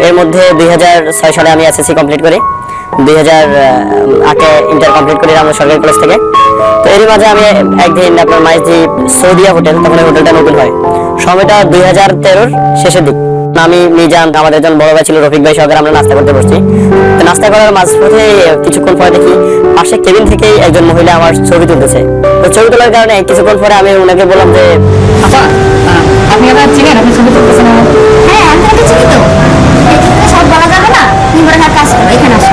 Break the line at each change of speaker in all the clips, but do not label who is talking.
এর মধ্যে 2006 সালে আমি এসএসসি কমপ্লিট করি, 2008 ইন্টার কমপ্লিট করি আমরা সরকারি কলেজ থেকে। তো এরই মাঝে আমি একদিন আপনার মাইজদ্বীপ সৌদিয়া হোটেল, তখন এই হোটেলটা নতুন হয়, সময়টা 2013 শেষের দিক। আমি মিজান, আমাদের একজন বড় ভাই ছিল রফিক ভাই সহকারে আমরা নাস্তা করতে বসছি। তো নাস্তা করার মাঝপথে কিছুক্ষণ পরে দেখি পাশে কেবিন থেকে একজন মহিলা আমার ছবি তুলতেছে। তো ছবি তোলার কারণে কিছুক্ষণ পরে আমি ওনাকে বললাম যে
আচ্ছা, আপনি আমার চিনেন? আপনি ছবি তুলতেছেন?
হ্যাঁ, আমি তোমাকে চিনি তো। এক্ষেত্রে সব বলা যাবে না। তুমি বলে না, কাজ করো, এখানে আসো।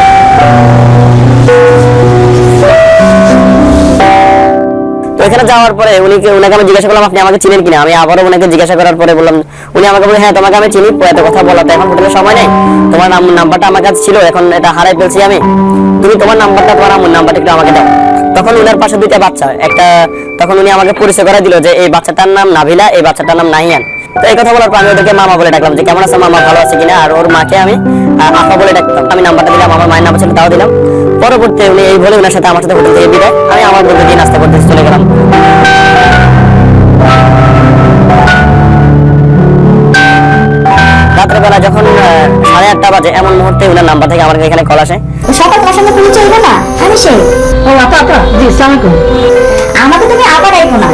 তো এখানে যাওয়ার পরে ওনাকে আমি জিজ্ঞাসা করলাম আপনি আমাকে চিনেন কিনা। আমি আবারও ওনাকে জিজ্ঞাসা করার পরে বললাম, উনি আমাকে বলে হ্যাঁ তোমাকে আমি চিনি, এত কথা বলা তো এখন হোটেলের সময় নেই, তোমার নাম্বারটা আমার কাছে ছিল, এখন এটা হারাই ফেলছি আমি, তুমি তোমার নাম্বারটা, তোমার আমার নাম্বারটা একটু আমাকে দাও। তখন উনার পাশে দুইটা বাচ্চা, তখন উনি আমাকে পরিচয় করে দিল যে এই বাচ্চাটার নাম নাভিলা, এই বাচ্চাটার নাম নাহিয়ান। তো এই কথা বলার পর আমি ওদেরকে মামা বলে ডাকলাম যে কেমন আছে মামা, ভালো আছে কিনা। আর ওর মাকে আমি আপা বলে ডাকতাম। আমি নাম্বারটা দিলাম, আমার মায়ের নাম্বার ছিল তাও দিলাম। পরবর্তী উনি এই বলে ওনার সাথে আমার সাথে হোটেল থেকে বিদায়, আমি আমার বন্ধু দিয়ে নাস্তা করতে চলে গেলাম। রাত্রেবেলা যখন 8:30 বাজে এমন মুহূর্তে ওনার নাম্বার থেকে আমার এখানে কল আসে।
সকাল তোমার সঙ্গে পরিচয় হলো না, আমি সেই।
ও আপা, আপা, জি আসসালামু আলাইকুম।
আমাকে তুমি আপা ডাকো না,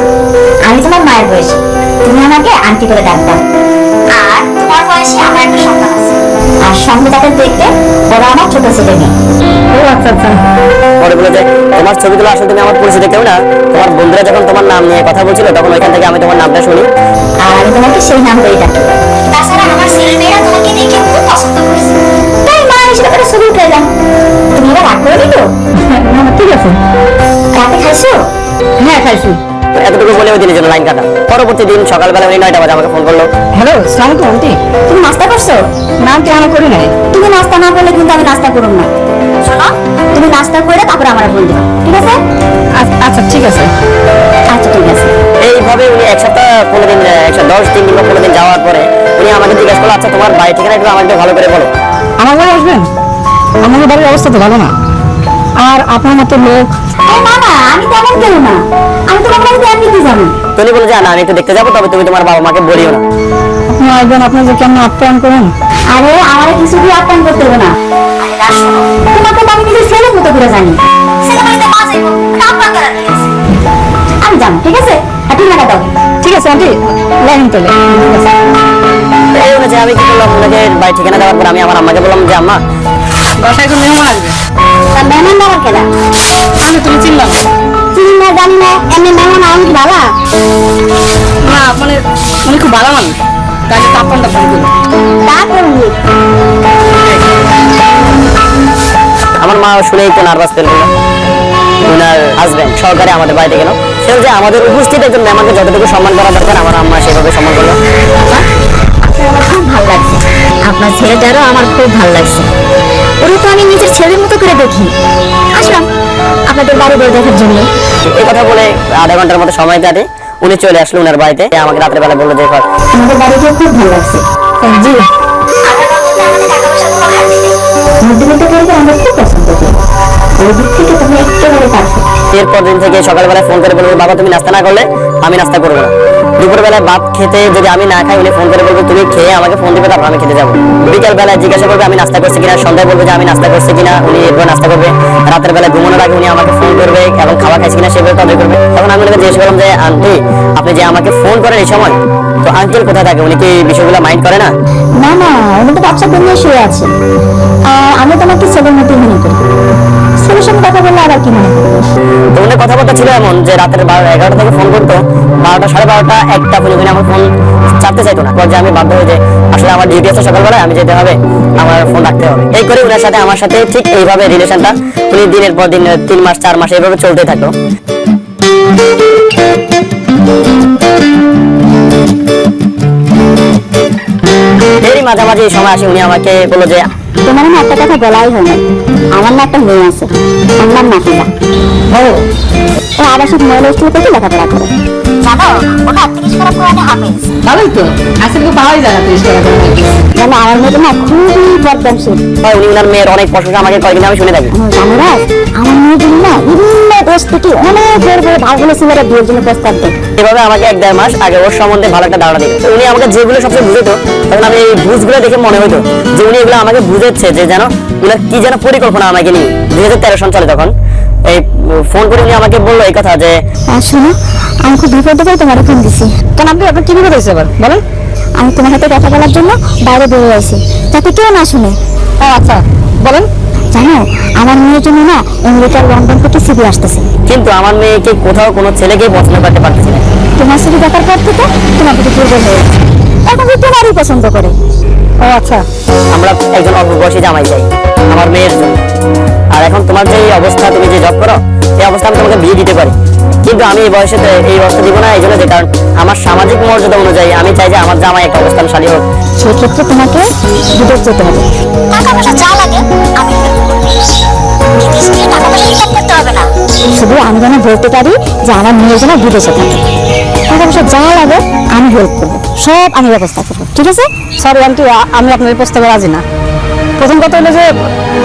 আমি তোমার মায়ের বয়সী, তুমি আমাকে আন্টি করে ডাকবা। আর তোমার বয়সে আমার একটা সন্তান আছে, আর সঙ্গে তাদের দেখতে ওরা আমার ছোট ছেলে মেয়ে।
ও আচ্ছা আচ্ছা।
পরে বলে যে তোমার ছবিগুলো আসলে তুমি আমার পরিচিত কেউ না, তোমার বন্ধুরা যখন তোমার নাম নিয়ে কথা বলছিল তখন ওইখান থেকে আমি তোমার নামটা শুনি,
আর আমি তোমাকে সেই নাম ধরেই ডাকি। তাছাড়া আমার ছেলে মেয়েরা তোমাকে দেখে খুব পছন্দ করেছে, তাই মা হিসেবে করে ছবি উঠে এলাম। তুমি এবার রাগ করে দিতো?
না না, ঠিক আছে।
রাতে খাইছো?
হ্যাঁ, খাইছি।
তো এতটুকু বলে ওই দিনের জন্য লাইন কাটা। পরবর্তী দিন সকালবেলা উনি 9টা বাজে আমাকে ফোন করলো।
হ্যালো, আসসালামু আলাইকুম আন্টি।
তুমি নাস্তা করছো?
নাম কি আমি করি নাই?
তুমি নাস্তা না করলে কিন্তু আমি নাস্তা করব না। শোনো, তুমি নাস্তা করে তারপর আমার ফোন দিবা, ঠিক আছে?
আচ্ছা ঠিক আছে।
আচ্ছা ঠিক আছে।
এইভাবে উনি এক সপ্তাহ 15 দিন, 110 দিন কিংবা 15 দিন যাওয়ার পরে উনি আমাকে জিজ্ঞাসা করলো আচ্ছা তোমার বাড়ি ঠিকানা একটু আমাকে ভালো করে বলো।
আমার বাড়ি আসবেন? আমাদের বাড়ির অবস্থা তো ভালো না, আর আপনার মতো লোক।
আরে না না, আমি তেমন কেউ না, আমি তোমার বাড়িতে এমনিতে যাবো।
তো উনি বলে যে না আমি একটু দেখতে যাবো, তবে তুমি তোমার বাবা মাকে বলিও না।
আপনি আসবেন, আপনি যে কেমন আপ্যায়ন করেন।
আরে আমার কিছু দিয়ে আপ্যায়ন করতে হবে না। আরে রাজ শোনো, তোমাকে তো আমি নিজের ছেলের মতো করে জানি। ছেলে বাড়িতে মা যাইবো, এটা আপ্যায়ন করার কি আছে? আমি যাবো, ঠিক আছে? আর ঠিকানা দাও।
ঠিক আছে আন্টি, লাইন তোলে। ঠিক আছে।
তো এই অনুযায়ী আমি কি করলাম, ওনাকে বাড়ি ঠিকানা দেওয়ার পর আমি আমার আম্মাকে বললাম যে আম্মা
বাসায় একজন মেহমান আসবে।
তা মেহমান দেওয়ার কেনা?
তুমি চিনলা না?
চিনি না, জানি না, এমনি মেহমান আমি কি ভালা?
না মানে উনি খুব ভালো মানুষ, তাই তাপনটা ফোন করলো।
তা করবি।
আমার মা শুনে একটু নার্ভাস ফিল করলো। ওনার হাজবেন্ড সহকারে আমাদের বাড়িতে গেল, সে যে আমাদের উপস্থিত একজন মেহমানকে যতটুকু সম্মান করা দরকার আমার আম্মা সেভাবে সম্মান করলো।
আমার খুব ভালো লাগছে, আপনার ছেলেটারও আমার খুব ভালো লাগছে। ওরা তো আমি নিজের ছেলের মতো করে দেখি। আসলাম আপনাদের বাড়ি বই দেখার জন্য।
এই কথা বলে আধা ঘন্টার মতো সময় কাটে, উনি চলে আসলো ওনার বাড়িতে। আমাকে রাতের বেলা বললো যে
আমাদের বাড়িতে খুব ভালো লাগছে।
জি।
মধ্যবিত্ত পরিবার আমরা খুব পছন্দ করি, ওই দিক থেকে তুমি একেবারে পারফেক্ট।
এরপর দিন থেকে সকালবেলা ফোন করে বলবে বাবা তুমি নাস্তা না করলে আমি নাস্তা করবো না। দুপুরবেলায় ভাত খেতে যদি আমি না খাই উনি ফোন করে বলবে তুমি খেয়ে আমাকে ফোন দিবে, তারপর আমি খেতে যাবো। বিকাল বেলায় জিজ্ঞাসা করবে আমি নাস্তা করছি কিনা, সন্ধ্যায় বলবে যে আমি নাস্তা করছি কিনা, উনি এরপর নাস্তা করবে। রাতের বেলায় ঘুমানোর আগে উনি আমাকে ফোন করবে এবং খাওয়া খাইছি কিনা সেভাবে তদন্ত করবে। তখন আমি ওনাকে জিজ্ঞেস করলাম যে আন্টি আপনি যে আমাকে ফোন করেন এই সময়, তো আঙ্কেল কোথায় থাকে, উনি কি বিষয়গুলো মাইন্ড করে না?
না না, উনি তো বাচ্চাদের নিয়ে শুয়ে আছে, আর আমি তোমাকে ছেলের মতো মনে করি। ছেলের সঙ্গে কথা বললে আবার কি মনে করবো?
তো উনি কথাবার্তা ছিল এমন যে রাতের 11টা থেকে ফোন করতো, 12টা, 12:30, 1টা পর্যন্ত আমার ফোন চাপতে চাইতো না। পর যে আমি বাধ্য হয়ে যে আসলে আমার ডিউটি আছে সকালবেলায়, আমি যেতে হবে, আমার ফোন রাখতে হবে। এই করে উনার সাথে আমার সাথে ঠিক এইভাবে রিলেশনটা উনি দিনের পর দিন 3 মাস 4 মাস এইভাবে চলতে থাকলো। এরই মাঝামাঝি এই সময় আসে উনি আমাকে বললো যে
তোমার না একটা কথা বলাই হয় না, আমার না একটা মেয়ে আছে, আমার নাম নাফিসা। ও আবাসিক মহিলা স্কুলে থেকে লেখাপড়া করে। জানো ওটা 30 পারা কোরআনে হাফেজ।
ভালোই তো, আজকে তো পাওয়াই যায় না 30 টাকা করে।
জানো আমার মেয়ে না খুবই বদমাইশ।
হয় উনি ওনার মেয়ের অনেক প্রশংসা আমাকে কয়েকদিন আমি শুনে থাকি।
জানুরাজ আমার মেয়ে জন্য না বিভিন্ন দেশ থেকে অনেক বড় বড় ভালো ছেলেরা বিয়ের জন্য প্রস্তাব দেয়।
এভাবে আমাকে 1-1.5 মাস আগে ওর সম্বন্ধে ভালো একটা ধারণা দিল। তো উনি আমাকে যেগুলো সবচেয়ে বুঝতো, তখন আমি এই বুঝগুলো দেখে মনে হতো যে উনি এগুলো আমাকে বুঝাচ্ছে যে যেন উনার কি যেন পরিকল্পনা আমাকে নিয়ে। 2013 সাল চলে তখন, এই ফোন করে উনি আমাকে বললো এই কথা যে
শোনো আমি খুব বিপদে পড়ে তোমার ফোন দিছি।
কেন আপনি আপনার কি বিপদ হয়েছে এবার বলেন?
আমি তোমার সাথে কথা বলার জন্য বাইরে বেরিয়ে আসি, যাতে কেউ না শুনে।
ও আচ্ছা, বলেন।
জানো আমার মেয়ের জন্য না আমেরিকার লন্ডন থেকে সিবি আসতেছে।
কিন্তু আমার মেয়েকে কোথাও কোনো ছেলেকে পছন্দ করতে পারতেছি না।
তোমার সিবি দেখার পর থেকে তোমার প্রতি দুর্বল হয়ে গেছে, এখন তো তোমারই পছন্দ করে।
ও আচ্ছা,
আমরা একজন অল্প বয়সী জামাই চাই আমার মেয়ের জন্য। আর এখন তোমার যে এই অবস্থা, তুমি যে জব করো, এই অবস্থা আমি তোমাকে বিয়ে দিতে পারি, কিন্তু আমি এই বয়সে এই অবস্থা দিব না। এই জন্য যে কারণ আমার সামাজিক মর্যাদা অনুযায়ী আমি চাই যে আমার জামাই একটা অবস্থানশালী হোক।
সেক্ষেত্রে তোমাকে বিদেশ যেতে হবে। টাকা পয়সা যা লাগে আমি বিদেশ গিয়ে টাকা পয়সা হিসাব করতে হবে না, শুধু আমি যেন বলতে পারি যে আমার মেয়ে যেন বিদেশে থাকে। টাকা পয়সা যা লাগে আমি হেল্প করবো, সব আমি ব্যবস্থা করবো, ঠিক আছে?
সরি আন্টি, আমি আপনার এই প্রস্তাবে রাজি না। প্রথম কথা হলো যে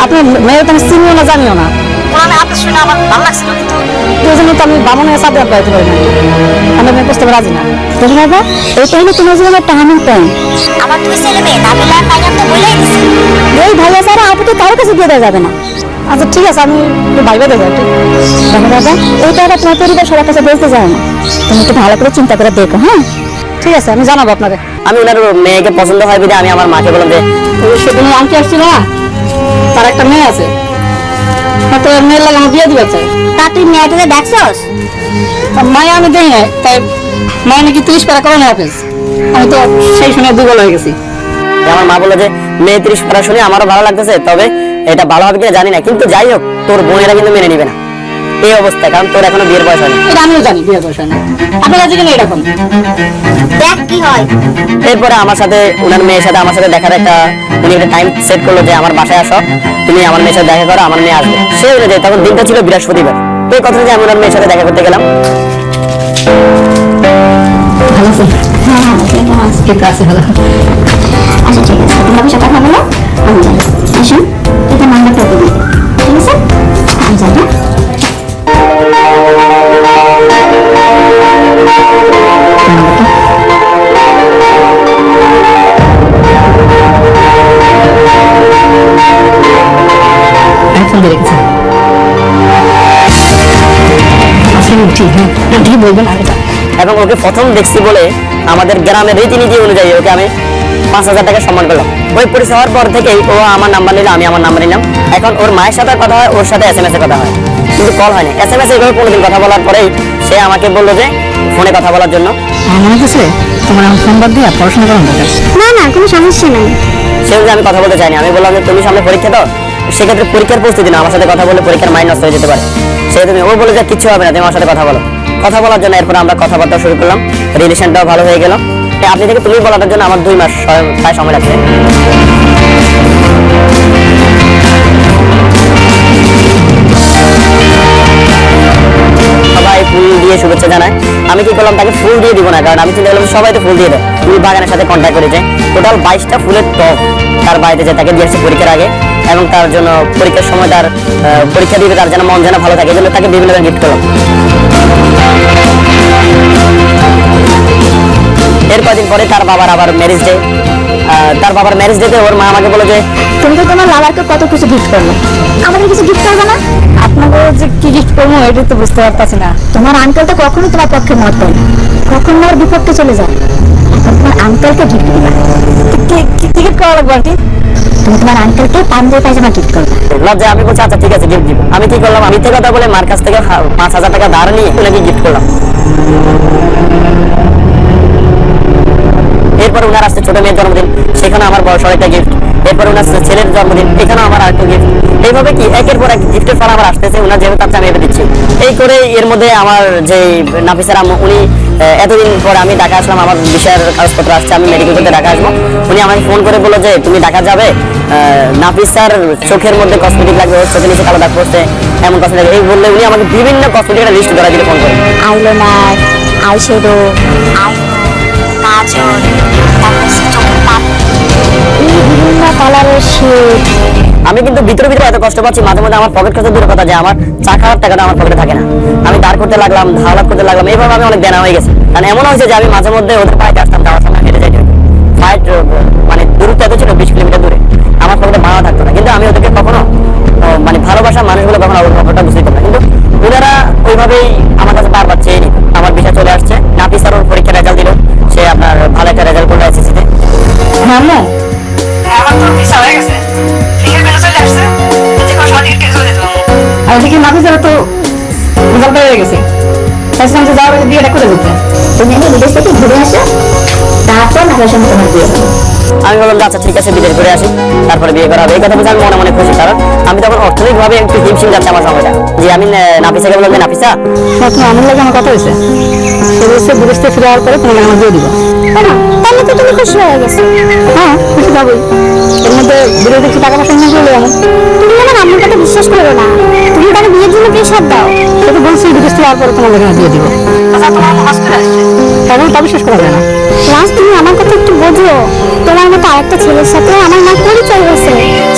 আপনি মেয়ের তো চিনিও না জানিও না। কোরআনে হাফেজ শুনে আমার ভালো লাগছিল, কিন্তু এই জন্য তো আমি বামনের সাথে অ্যাপ্লাই করতে পারি না। আমি আপনার প্রস্তাবে রাজি না।
দেখো বাবা, এইটা হলো তোমার জীবনের টার্নিং পয়েন্ট। আমার দুই ছেলে মেয়ে নাবিলা আর মাইয়াম তো বলেই দিছি, এই ভাইয়া ছাড়া আপু তো কারো কাছে দিয়ে দেওয়া যাবে না।
আচ্ছা ঠিক আছে, আমি একটু ভাইবে দেখো একটু।
দেখো বাবা, এই টাকা তোমার পরিবার সবার কাছে বলতে যাও না, তুমি একটু ভালো করে চিন্তা করে দেখো। হ্যাঁ
ঠিক আছে, আমি জানাবো আপনাকে।
আমি ওনার মেয়েকে পছন্দ হয় বিধে আমি আমার মাকে বললাম যে
সেদিন আন্টি আসছিল না, তার একটা মেয়ে আছে, তো মেয়ের লাগে আমার বিয়ে দিবে চাই।
তা তুই মেয়েটাকে দেখছস?
মায়া আমি দেখি না, তাই মায়া নাকি 30 পারা কোরআনে হাফেজ। আমি তো সেই শুনে দুর্বল হয়ে গেছি।
আমার মা বললো যে মেয়ে 30 পারা শুনে আমারও ভালো লাগতেছে, তবে এটা ভালো হবে কিনা জানি না, কিন্তু যাই হোক তোর বোনেরা কিন্তু মেনে নিবে না এই অবস্থায়, কারণ তোর এখনো বিয়ের বয়স হয়নি।
এটা আমিও জানি, বিয়ের বয়স হয় না। আপনারা যেখানে এরকম
দেখ কি হয়।
এরপরে আমার সাথে ওনার মেয়ের সাথে আমার সাথে দেখার উনি একটা টাইম সেট করলো যে আমার বাসায় আসো, তুমি আমার মেয়ের সাথে দেখা করো, আমার মেয়ে আসবে। সে অনুযায়ী তখন দিনটা ছিল বৃহস্পতিবার। এই কথা যে আমি ওনার মেয়ের সাথে দেখা করতে গেলাম।
ভালো আছে? হ্যাঁ
ঠিক আছে, ভালো।
আচ্ছা ঠিক আছে, তুমি অফিসে কথা বলো, আমি যাই। আসুন এটা নাম্বারটা দিবি, ঠিক আছে? আমি যাই।
ফোন দিয়ে রেখেছে। আসলে ঠিক, হ্যাঁ ঠিক বলবেন আর এটা।
এবং ওকে প্রথম দেখছি বলে আমাদের গ্রামের রীতিনীতি অনুযায়ী ওকে আমি 5,000 টাকা সম্মান করলাম। ওই পরিচয় হওয়ার পর থেকেই ও আমার নাম্বার নিল, আমি আমার নাম্বার নিলাম। এখন ওর মায়ের সাথে কথা হয়, ওর সাথে SMS এ কথা হয়, কিন্তু কল হয়নি। SMS এ এইভাবে কোনোদিন কথা বলার পরেই সে আমাকে বললো যে ফোনে কথা বলার জন্য।
আমার মনে হচ্ছে তোমার এখন ফোন বাদ দিয়ে পড়াশোনা করানো দরকার।
না না কোনো সমস্যা নাই।
সে যে আমি কথা বলতে চাইনি, আমি বললাম যে তুমি সামনে পরীক্ষা দাও, সেক্ষেত্রে পরীক্ষার প্রস্তুতি না, আমার সাথে কথা বলে পরীক্ষার মাইন্ড নষ্ট হয়ে যেতে পারে। তুমি ও বলে যে কিচ্ছু হবে না, তুমি আমার সাথে কথা বলো। কথা বলার জন্য এরপর আমরা কথাবার্তা শুরু করলাম, রিলেশনটাও ভালো হয়ে গেল। আপনি থেকে তুমি বলাটার জন্য আমার 2 মাস প্রায় সময় লাগছে। সবাই ফুল দিয়ে শুভেচ্ছা জানায়। আমি কি করলাম, তাকে ফুল দিয়ে দিব না, কারণ আমি চিন্তা করলাম সবাই তো ফুল দিয়ে দেয়। ফুল বাগানের সাথে কন্ট্যাক্ট করেছে, টোটাল 22টা ফুলের টব তার বাড়িতে যে তাকে দিয়েছে পরীক্ষার আগে, এবং তার জন্য পরীক্ষার সময় তার পরীক্ষা দিবে তার যেন মন যেন ভালো থাকে, এই জন্য তাকে বিভিন্ন গিফট করলাম। এর কয়েকদিন পরে তার বাবার আবার ম্যারেজ ডে। তার বাবার ম্যারেজ ডেতে ওর মা আমাকে বলে যে
তুমি তো তোমার লালাকে কত কিছু গিফট করলো, আমাদের কিছু গিফট করবে না?
আপনাকে যে কি গিফট করবো এটা তো বুঝতে পারতাছি না।
তোমার আঙ্কেল তো কখনো তোমার পক্ষে মত দেয় না, কখন তোমার বিপক্ষে চলে যায়। এখন তোমার আঙ্কেলকে গিফট দিবা।
কি গিফট করা লাগবে আন্টি?
তুমি তোমার আঙ্কেলকে পাঞ্জাবি পায়জামা গিফট করবে।
লজ্জা। আমি বলছি আচ্ছা ঠিক আছে গিফট দিব। আমি কি করলাম, আমি কথা বলে মার কাছ থেকে 5,000 টাকা ধার নিয়ে ওনাকে গিফট করলাম। এরপর ওনার আসছে ছোট মেয়ের জন্মদিন, সেখানে আমার বড় সড় একটা গিফট। এরপর ওনার ছেলের জন্মদিন, এখানেও আমার আরেকটা গিফট। এইভাবে কি একের পর এক গিফটের ফল আমার আসতেছে, ওনার যেহেতু চাচ্ছে আমি এভাবে দিচ্ছি। এই করে এর মধ্যে আমার যে নাফিসার আম্মু, উনি এতদিন পর আমি ঢাকা আসলাম, আমার বিষয়ের কাগজপত্র আসছে, আমি মেডিকেল করতে ঢাকা আসবো। উনি আমাকে ফোন করে বললো যে তুমি ঢাকা যাবে, নাফিসার চোখের মধ্যে কসমেটিক লাগবে, ওর চোখের নিচে কালো দাগ পড়ছে, এমন কসমেটিক এই বললে উনি আমাকে বিভিন্ন কসমেটিকের লিস্ট ধরা দিলে ফোন করে।
আইলাইনার, আইশ্যাডো, আইব্রো, কাজল, তারপর চোখের পাপড়ি, এই বিভিন্ন কালারের শেড।
আমি কিন্তু ভিতরে ভিতরে এত কষ্ট পাচ্ছি, মাঝে মধ্যে আমার পকেট খরচ দূরের কথা যে আমার চা খাওয়ার টাকাটা আমার পকেটে থাকে না। আমি দাঁড় করতে লাগলাম, ধাওলা করতে লাগলাম, এইভাবে আমি অনেক দেনা হয়ে গেছে। কারণ এমন হয়েছে যে আমি মাঝে মধ্যে ওদের পায়ে আসতাম, যাওয়ার সময় হেঁটে যাইতে হতো। ফ্লাইট মানে দূরত্ব এত ছিল 20 কিলোমিটার দূরে, আমার পকেটে ভাড়া থাকতো না। কিন্তু আমি ওদেরকে কখনো মানে ভালোবাসা মানুষগুলো কখনো ব্যাপারটা বুঝতে না। কিন্তু ওনারা ওইভাবেই আমার কাছে বারবার চেয়ে নিত। আমার বিষয় চলে আসছে, নাফিস আর ওর পরীক্ষার রেজাল্ট দিল, সে আপনার ভালো একটা রেজাল্ট করলো এসএসসিতে।
আম্মু
আমার তো ভিসা হয়ে গেছে, ফিঙ্গারপ্রিন্ট চলে আসছে, যে কোনো সময় টিকিট চলে যেত।
আর ওদিকে নাফিসের তো রেজাল্ট হয়ে গেছে, চাইছিলাম যে যাওয়ার আগে বিয়েটা করে দিতে।
তুমি আগে বিদেশ থেকে ঘুরে আসো, তারপর নাফিসের সঙ্গে তোমার বিয়ে হবে।
আমি বললাম যে আচ্ছা ঠিক আছে, বিদেশ ঘুরে আসি, তারপরে বিয়ে করা হবে। এই কথা বুঝে আমি মনে মনে খুশি, কারণ আমি তখন অর্থনৈতিকভাবে একটু হিমশিম যাচ্ছে আমার সময়টা। যে আমি নাফিসাকে বললাম যে নাফিসা,
তোমার আমার লাগে আমার কথা হয়েছে, সে বলছে বিদেশ থেকে ফিরে যাওয়ার পরে তোমার লাগে আমার বিয়ে দিব।
তাহলে তো তুমি খুশি হয়ে গেছো।
হ্যাঁ খুশি যাবোই, এর মধ্যে বিদেশ দেখছি টাকা পয়সা নিয়ে চলে যাবো।
তুমি আমার আম্মুর কথা বিশ্বাস করো না, তুমি তাকে বিয়ের জন্য প্রেশার দাও।
সে তো বলছি বিদেশ থেকে যাওয়ার পরে তোমার লাগে আমার বিয়ে দিব।
আচ্ছা তোমার হজ করে আসছে,
তখন তা বিশ্বাস করা যায় না।
রাজ, তুমি আমার কথা একটু বোঝো। তোমার মতো আরেকটা ছেলের সাথে আমার মা পরিচয় হয়েছে।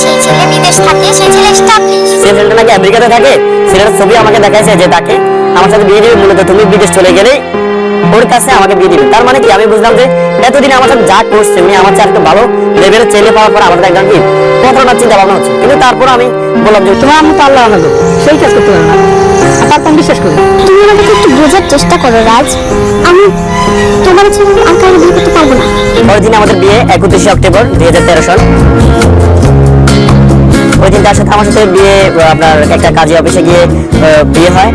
সেই ছেলে বিদেশ থাকে, সেই ছেলে এস্টাবলিশ।
সে ছেলেটা নাকি আমেরিকাতে থাকে, ছেলেটার ছবি আমাকে দেখাইছে যে তাকে আমার সাথে বিয়ে দিবে, মূলত তুমি বিদেশ চলে গেলেই ওর কাছে আমাকে বিয়ে দিবে। তার মানে কি, আমি বুঝলাম যে এতদিন আমার সাথে যা করছে উনি আমার চেয়ে একটু ভালো লেভেলের ছেলে পাওয়ার পর আমাদের একদম কি কতটা চিন্তা ভাবনা হচ্ছে। কিন্তু তারপর আমি বললাম যে
তোমার আমি তো আল্লাহ আনালো, সেই কাজ করতে পারে না, আর তারপর আমি বিশ্বাস করি।
তুমি আমাকে একটু বোঝার চেষ্টা করো রাজ, আমি তোমার ছেলে আর কারো বিয়ে করতে পারবো না।
পরের দিন আমাদের বিয়ে 31শে অক্টোবর 2013 সাল। ওই দিন তার সাথে আমার সাথে বিয়ে আপনার একটা কাজী অফিসে গিয়ে বিয়ে হয়।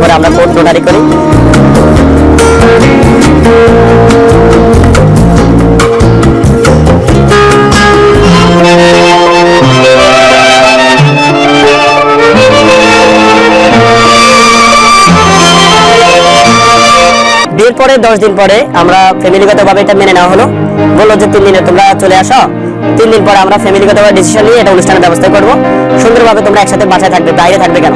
পরে আমরা কোর্ট নোটারি করি। বিয়ের পরে 10 দিন পরে আমরা ফ্যামিলিগতভাবে এটা মেনে নেওয়া হলো। বললো যে 3 দিনে তোমরা চলে আসো, 3 দিন পরে আমরা ফ্যামিলিগতভাবে ডিসিশন নিয়ে এটা অনুষ্ঠানের ব্যবস্থা করবো। সুন্দরভাবে তোমরা একসাথে বাসায় থাকবে, বাইরে থাকবে কেন,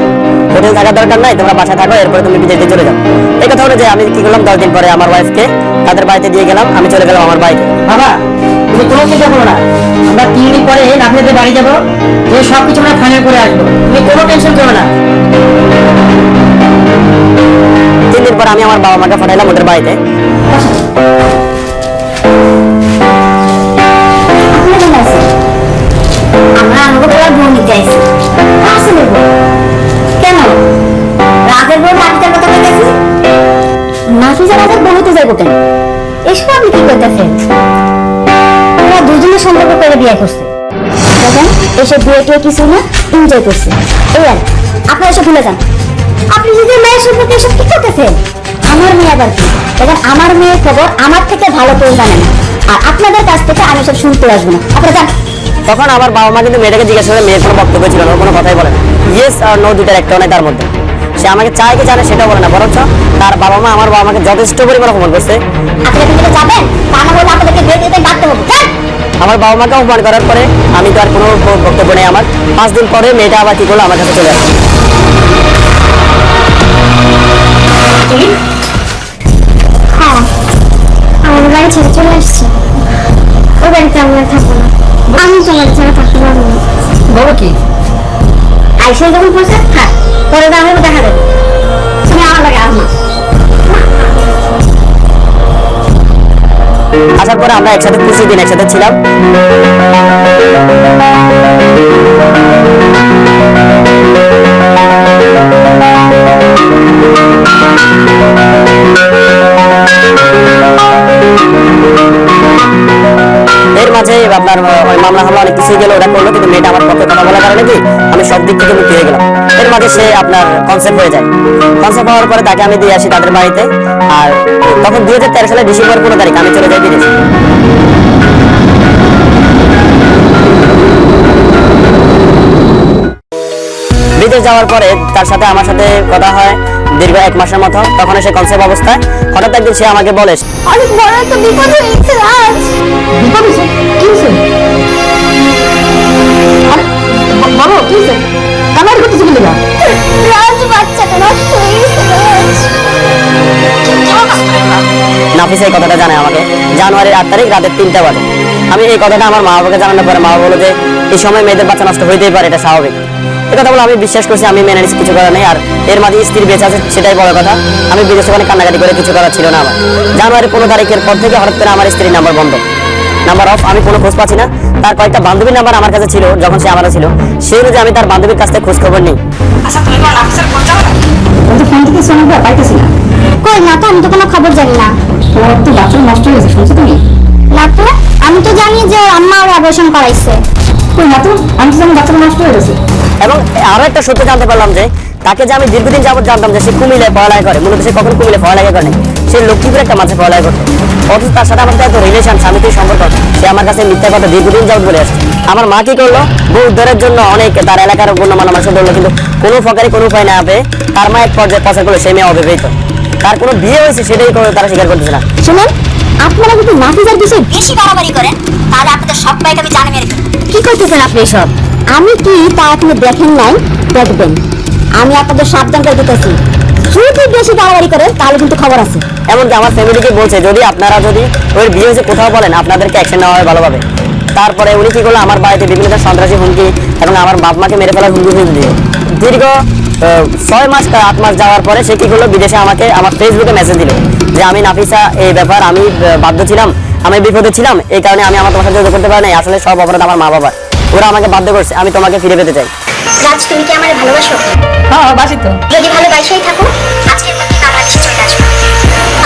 হোটেল থাকার দরকার নাই, তোমরা বাসায় থাকো, এরপরে তুমি বিদেশে চলে যাও। এই কথা হলো যে আমি কি করলাম, 10 দিন পরে আমার ওয়াইফকে তাদের বাড়িতে দিয়ে গেলাম, আমি চলে গেলাম আমার বাড়িতে।
বাবা তুমি কোনো চিন্তা করো না, আমরা 3 দিন পরে আপনাদের বাড়ি যাবো, যে সবকিছু আমরা ফাইনাল করে আসবো, তুমি কোনো টেনশন করো না।
3 দিন পরে আমি আমার বাবা মাকে পাঠাইলাম ওদের বাড়িতে।
আপনারা কেন আছেন? আমরা আমাকে বলার বউ নিতে আইছি। আসলে বউ কেন? রাজের বউ নাফিসার কথা বলতেছি। নাফিসা রাজের বউ হতে যাইব কেন? এসব আপনি কি করতেছেন? ওরা দুজনের সম্পর্ক করে বিয়ে করছে। দেখেন এসব বিয়ে টিয়ে কিছু না, এনজয় করছে। এই আর আপনারা এসব ভুলে যান। আপনি যদি মেয়ের সম্পর্কে এসব কি করতেছেন? আমার মেয়ে আবার কি? দেখেন আমার মেয়ের খবর আমার থেকে ভালো কেউ জানে না, আর আপনাদের কাছ থেকে আমি সব শুনতে আসবো না। আপনারা যান।
তখন আমার বাবা মা কিন্তু মেয়েটাকে জিজ্ঞাসা করে, মেয়ের কোনো বক্তব্য ছিল না, ও কোনো কথাই বলে না। ইয়েস আর নো দুইটার একটা নাই তার মধ্যে। সে আমাকে চায় কি জানে সেটা বলে না, বরঞ্চ তার বাবা মা আমার বাবা মাকে যথেষ্ট পরিমাণে অপমান করছে।
আপনারা কিন্তু যাবেন, তা না হলে আপনাদেরকে বিয়ে দিতে বাধ্য হবো। যান।
আমার বাবা মাকে অপমান করার পরে আমি তো আর কোনো বক্তব্য নেই আমার। 5 দিন পরে মেয়েটা আবার কি করলো, আমার কাছে চলে আসে।
হ্যাঁ, আমাদের বাড়ি ছেড়ে চলে আসছে। ওই বাড়িতে আমরা থাকবো না, আমি তোমার ছাড়া থাকতে পারবো না।
বলো কি?
আইসে যখন পয়সা থাক, পরে দাম দেখা দেবে। তুমি আমার লাগে আর না।
আসার পরে আমরা একসাথে 25 দিন একসাথে ছিলাম। এর মাঝে আপনার ওই মামলা হামলা অনেক কিছুই গেল, ওরা করলো, কিন্তু মেয়েটা আমার পক্ষে কথা বলার কারণে কি আমি সব দিক থেকে মুক্তি হয়ে গেলাম। এর মাঝে সে আপনার কনসেপ্ট হয়ে যায়। কনসেপ্ট হওয়ার পরে তাকে আমি দিয়ে আসি তাদের বাড়িতে। আর তখন 2013 সালের ডিসেম্বর 15 তারিখ আমি চলে যাই বিদেশে। বিদেশ যাওয়ার পরে তার সাথে আমার সাথে কথা হয়, দীর্ঘ 1 মাসের মতো। তখন সে কনসেপ্ট অবস্থায় হঠাৎ একদিন সে আমাকে বলে,
অনেক বড় একটা বিপদ হয়েছে রাজ।
বিপদ হয়েছে? কি হয়েছে? আরে বলো কি হয়েছে? কামাই করতেছি কি লাগা?
রাজ বাচ্চাটা নষ্ট হয়ে গেছে রাজ।
কি বলতেছ তুমি এগুলা?
নাফিসা এই কথাটা জানায় আমাকে জানুয়ারির 8 তারিখ রাতে 3টা বাজে। আমি এই কথাটা আমার মা বাবাকে জানানোর পরে মা বাবা বললো যে এই সময় মেয়েদের বাচ্চা নষ্ট হইতেই পারে, এটা স্বাভাবিক। এই কথা বলে আমি বিশ্বাস করছি, আমি মেনে নিচ্ছি, কিছু করার নেই। আর এর মাঝে স্ত্রী বেঁচে আছে সেটাই বড় কথা। আমি বিদেশে ওখানে কান্নাকাটি করে কিছু করার ছিল না আমার। জানুয়ারি 15 তারিখের পর থেকে হঠাৎ করে আমার স্ত্রীর নাম্বার বন্ধ, নাম্বার অফ। আমি কোনো খোঁজ পাচ্ছি না। তার কয়েকটা বান্ধবীর নাম্বার আমার কাছে ছিল, যখন সে আমারও ছিল, সেই অনুযায়ী আমি তার বান্ধবীর কাছ থেকে খোঁজ খবর নিই।
আচ্ছা তুমি কি নাফিসের খোঁজ জানো না?
আমি তো ফোন থেকে শোনা পাইতেছি না।
কই না তো, আমি তো কোনো খবর জানি না।
ওর তো বাচ্চা নষ্ট হয়ে গেছে, শুনছো তুমি?
না তো, আমি তো জানি যে ওর আম্মা ওর অপারেশন করাইছে।
কই না তো, আমি তো জানি বাচ্চা নষ্ট হয়ে গেছে।
এবং আরো একটা সত্য জানতে পারলাম যে তাকে যে আমি দীর্ঘদিন যাবত জানতাম যে সে কুমিল্লায় পড়ালেখা করে, মূলত সে কখনো কুমিল্লায় পড়ালেখা করে নাই, সে লক্ষ্মীপুরে একটা মাঝে পড়ালেখা করতো। অথচ তার সাথে আমার এত রিলেশন, স্বামীর সম্পর্ক, সে আমার কাছে মিথ্যা কথা দীর্ঘদিন যাবত বলে আসছে। আমার মা কি করলো, বউ উদ্ধারের জন্য অনেক তার এলাকার গণ্যমান্য মানুষ বললো, কিন্তু কোনো প্রকারে কোনো উপায় না পেয়ে তার মা এক পর্যায়ে প্রচার করলো সে মেয়ে অবিবাহিত, তার কোনো বিয়ে হয়েছে সেটাই তারা স্বীকার করতেছে না।
শুনুন, আপনারা যদি নাফিজার বিষয়ে বেশি বাড়াবাড়ি করেন তাহলে আপনাদের সবাইকে আমি জানে মেরে ফেলবো। কি করতেছেন আপনি এসব? আমি কি তা এখনো দেখেন নাই? দেখবেন। আমি আপনাদের সাবধান করে দিতেছি, যদি বেশি বাড়াবাড়ি করেন তাহলে কিন্তু খবর আছে।
এমনকি আমার ফ্যামিলিকে বলছে যদি আপনারা যদি ওর বিয়ে হয়েছে কোথাও বলেন আপনাদেরকে অ্যাকশন নেওয়া হয় ভালোভাবে। তারপরে উনি কি করলো, আমার বাড়িতে বিভিন্ন ধরনের সন্ত্রাসী হুমকি এবং আমার বাপ মাকে মেরে ফেলার হুমকি দিয়ে দীর্ঘ 6 মাস 8 মাস যাওয়ার পরে সে কি করলো, বিদেশে আমাকে আমার ফেসবুকে মেসেজ দিল যে আমি নাফিসা, এই ব্যাপার আমি বাধ্য ছিলাম, আমি বিপদে ছিলাম, এই কারণে আমি আমার তোমার সাথে যোগাযোগ করতে পারি নাই, আসলে সব অপরাধ আমার মা বাবার, ওরা আমাকে বাধ্য করছে, আমি তোমাকে ফিরে পেতে চাই।
রাজ, তুমি কি আমার ভালোবাসো?
হ্যাঁ বাসি তো।
যদি ভালোবাসাই থাকো আজকের মধ্যে বাংলাদেশে চলে আসো।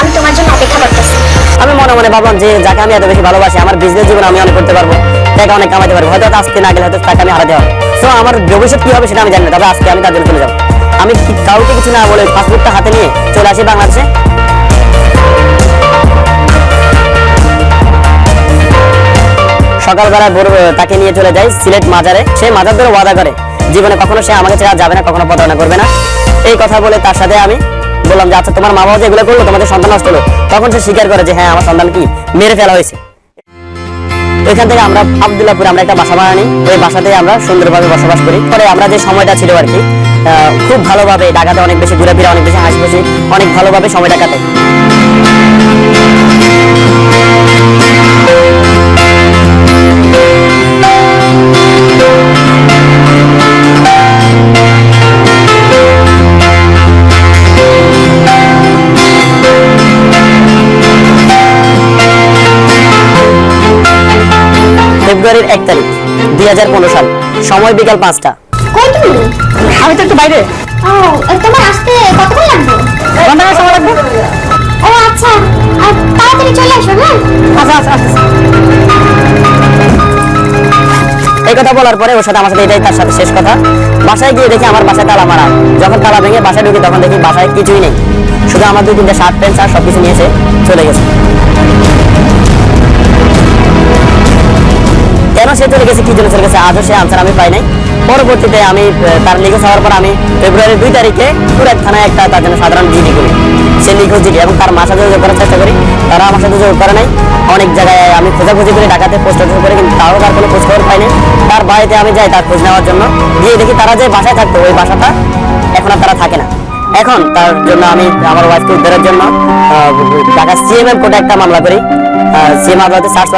আমি তোমার জন্য অপেক্ষা করতেছি।
আমি মনে মনে ভাবলাম যে যাকে আমি এত বেশি ভালোবাসি, আমার বিজনেস জীবনে আমি অনেক করতে পারবো, টাকা অনেক কামাতে পারবো, হয়তো আজকে না গেলে হয়তো তাকে আমি হারাতে হবে। তো আমার ভবিষ্যৎ কি হবে সেটা আমি জানি না, তবে আজকে আমি তার জন্য চলে যাবো। আমি কাউকে কিছু না বলে পাসপোর্টটা হাতে নিয়ে চলে আসি বাংলাদেশে। সকালবেলা তাকে নিয়ে চলে যাই সিলেট মাজারে। সে মাজার ধরে ওয়াদা করে জীবনে কখনো সে আমাকে ছেড়ে যাবে না, কখনো প্রতারণা করবে না। এই কথা বলে তার সাথে আমি বললাম যে আচ্ছা তোমার মা বাবা যেগুলো করলো তোমাদের সন্তান নষ্ট হলো, তখন সে স্বীকার করে যে হ্যাঁ আমার সন্তান কি মেরে ফেলা হয়েছে। ওইখান থেকে আমরা আব্দুল্লাহপুরে আমরা একটা বাসা বানানি, ওই বাসাতেই আমরা সুন্দরভাবে বসবাস করি। পরে আমরা যে সময়টা ছিল আর কি খুব ভালোভাবে ঢাকাতে অনেক বেশি ঘুরাফেরা, অনেক বেশি হাসি খুশি, অনেক ভালোভাবে সময়টা কাটাই। ফেব্রুয়ারির 1 তারিখ 2015 সাল, সময় বিকাল 5টা।
কই তুমি?
আমি তো একটু বাইরে।
ও, তোমার আসতে কতক্ষণ লাগবে?
ঘন্টা সময় লাগবে।
ও আচ্ছা, আর তাড়াতাড়ি চলে আসো। হ্যাঁ,
আচ্ছা আচ্ছা আচ্ছা।
এই কথা বলার পরে ওর সাথে আমার সাথে এটাই তার সাথে শেষ কথা। বাসায় গিয়ে দেখি আমার বাসায় তালা মারা। যখন তালা ভেঙে বাসায় ঢুকি তখন দেখি বাসায় কিছুই নেই, শুধু আমার 2-3টা শার্ট প্যান্ট আর সবকিছু নিয়ে এসে চলে গেছে। কেন সে চলে গেছে, কি জন্য চলে গেছে, আজও সে আনসার আমি পাই নাই। পরবর্তীতে আমি তার নিখোঁজ হওয়ার পর আমি ফেব্রুয়ারির 2 তারিখে কুরাত থানায় একটা তার জন্য সাধারণ জিডি করি, সে নিখোঁজ জিডি, এবং তার মার সাথে যোগাযোগ করার চেষ্টা করি, তারা আমার সাথে যোগাযোগ করে নাই। অনেক জায়গায় আমি খোঁজাখুঁজি করে ঢাকাতে পোস্ট অফিস করে, কিন্তু তাও তার কোনো খোঁজ খবর পাইনি। তার বাড়িতে আমি যাই তার খোঁজ নেওয়ার জন্য, গিয়ে দেখি তারা যে বাসায় থাকতো ওই বাসাটা এখন আর তারা থাকে না। এখন তার জন্য আমি আমার ওয়াইফকে উদ্ধারের জন্য ঢাকা সিএমএম কোর্টে একটা মামলা করি। সিএম আদালতে সার্চ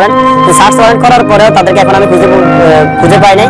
ওয়ারেন্ট করার পরেও তাদেরকে এখন আমি খুঁজে পাই নাই।